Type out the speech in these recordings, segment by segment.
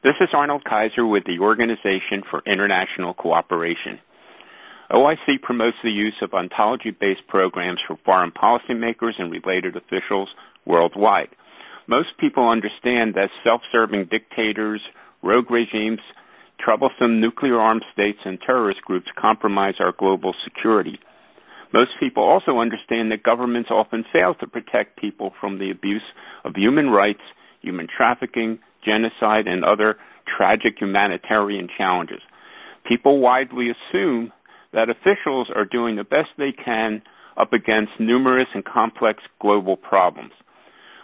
This is Arnold Kaiser with the Organization for International Cooperation. OIC promotes the use of ontology-based programs for foreign policymakers and related officials worldwide. Most people understand that self-serving dictators, rogue regimes, troublesome nuclear-armed states, and terrorist groups compromise our global security. Most people also understand that governments often fail to protect people from the abuse of human rights, human trafficking, genocide, and other tragic humanitarian challenges. People widely assume that officials are doing the best they can up against numerous and complex global problems.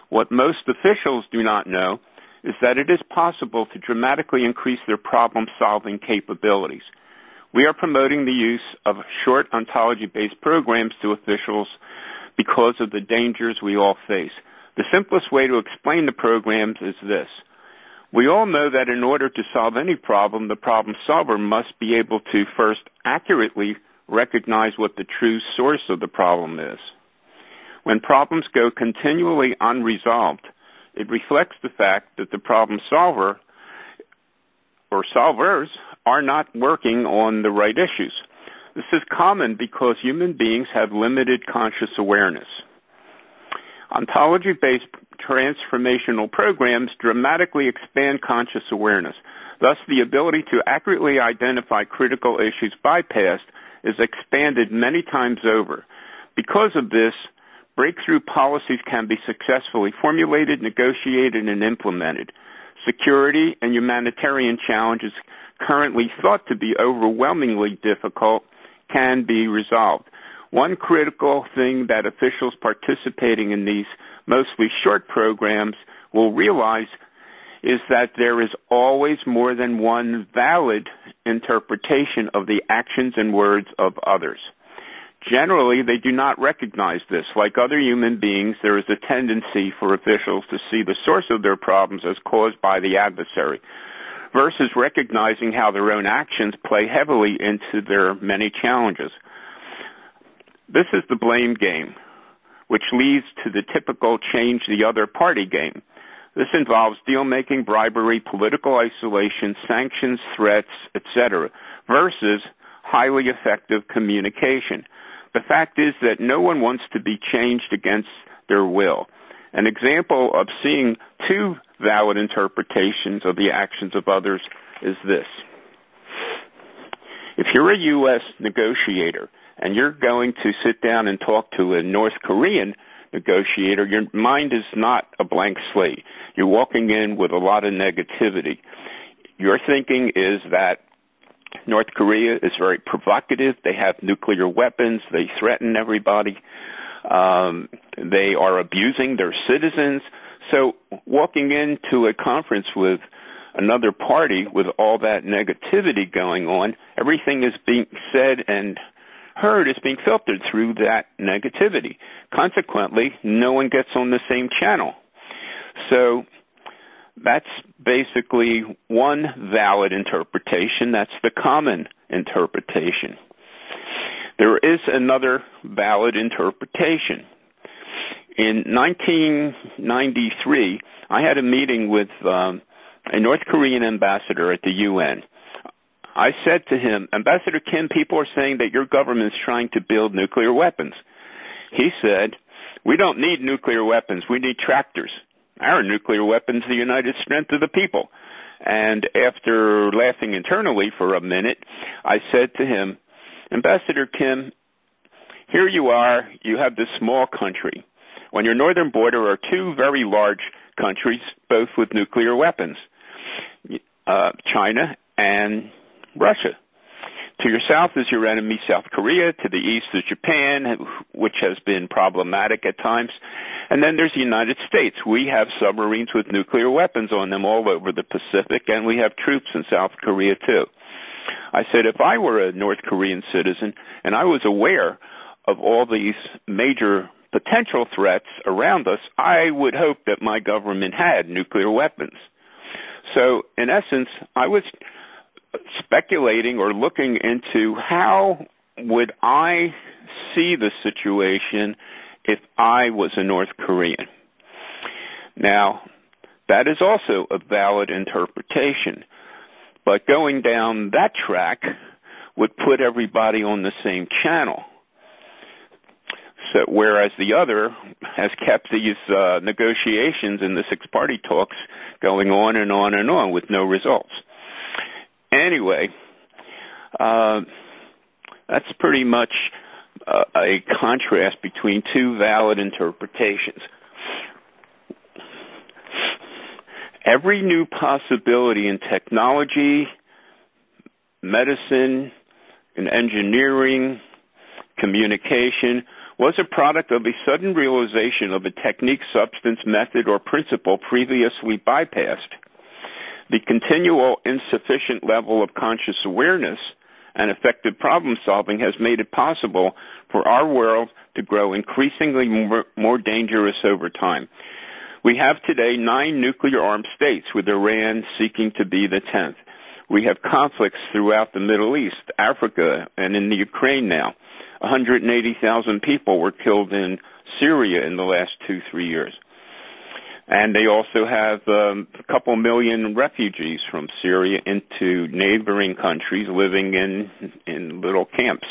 What most officials do not know is that it is possible to dramatically increase their problem-solving capabilities. We are promoting the use of short ontology-based programs to officials because of the dangers we all face. The simplest way to explain the programs is this. We all know that in order to solve any problem, the problem solver must be able to first accurately recognize what the true source of the problem is. When problems go continually unresolved, it reflects the fact that the problem solver or solvers are not working on the right issues. This is common because human beings have limited conscious awareness. Ontology-based transformational programs dramatically expand conscious awareness. Thus, the ability to accurately identify critical issues bypassed is expanded many times over. Because of this, breakthrough policies can be successfully formulated, negotiated, and implemented. Security and humanitarian challenges currently thought to be overwhelmingly difficult can be resolved. One critical thing that officials participating in these mostly short programs will realize is that there is always more than one valid interpretation of the actions and words of others. Generally, they do not recognize this. Like other human beings, there is a tendency for officials to see the source of their problems as caused by the adversary, versus recognizing how their own actions play heavily into their many challenges. This is the blame game, which leads to the typical change the other party game. This involves deal-making, bribery, political isolation, sanctions, threats, etc., versus highly effective communication. The fact is that no one wants to be changed against their will. An example of seeing two valid interpretations of the actions of others is this. If you're a U.S. negotiator and you're going to sit down and talk to a North Korean negotiator, your mind is not a blank slate. You're walking in with a lot of negativity. Your thinking is that North Korea is very provocative. They have nuclear weapons. They threaten everybody. They are abusing their citizens. So walking into a conference with another party with all that negativity going on, everything is being said and heard is being filtered through that negativity. Consequently, no one gets on the same channel. So that's basically one valid interpretation. That's the common interpretation. There is another valid interpretation. In 1993, I had a meeting with a North Korean ambassador at the UN. I said to him, Ambassador Kim, people are saying that your government is trying to build nuclear weapons. He said, we don't need nuclear weapons. We need tractors. Our nuclear weapons, the united strength of the people. And after laughing internally for a minute, I said to him, Ambassador Kim, here you are. You have this small country. On your northern border are two very large countries, both with nuclear weapons, China and Russia. To your south is your enemy, South Korea. To the east is Japan, which has been problematic at times. And then there's the United States. We have submarines with nuclear weapons on them all over the Pacific, and we have troops in South Korea, too. I said, if I were a North Korean citizen and I was aware of all these major potential threats around us, I would hope that my government had nuclear weapons. So, in essence, I was speculating or looking into how would I see the situation if I was a North Korean. Now, That is also a valid interpretation. But going down that track would put everybody on the same channel. So, whereas the other has kept these negotiations and the six-party talks going on and on and on with no results. Anyway, that's pretty much a contrast between two valid interpretations. Every new possibility in technology, medicine, in engineering, communication, was a product of a sudden realization of a technique, substance, method, or principle previously bypassed. The continual insufficient level of conscious awareness and effective problem solving has made it possible for our world to grow increasingly more dangerous over time. We have today 9 nuclear-armed states, with Iran seeking to be the 10th. We have conflicts throughout the Middle East, Africa, and in the Ukraine now. 180,000 people were killed in Syria in the last 2-3 years. And they also have a couple million refugees from Syria into neighboring countries living in little camps.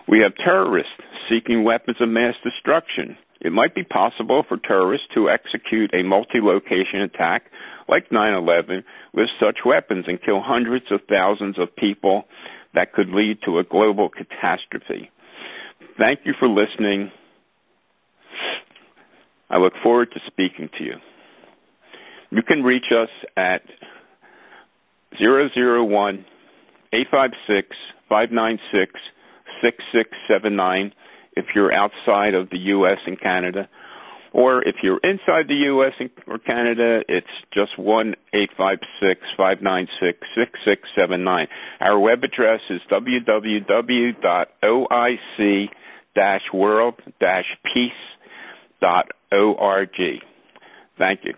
We have terrorists seeking weapons of mass destruction. It might be possible for terrorists to execute a multi-location attack like 9/11 with such weapons and kill hundreds of thousands of people that could lead to a global catastrophe. Thank you for listening. I look forward to speaking to you. You can reach us at 001-856-596-6679 if you're outside of the U.S. and Canada. Or if you're inside the U.S. or Canada, it's just 1-856-596-6679. Our web address is www.oic-world-peace.org. Thank you.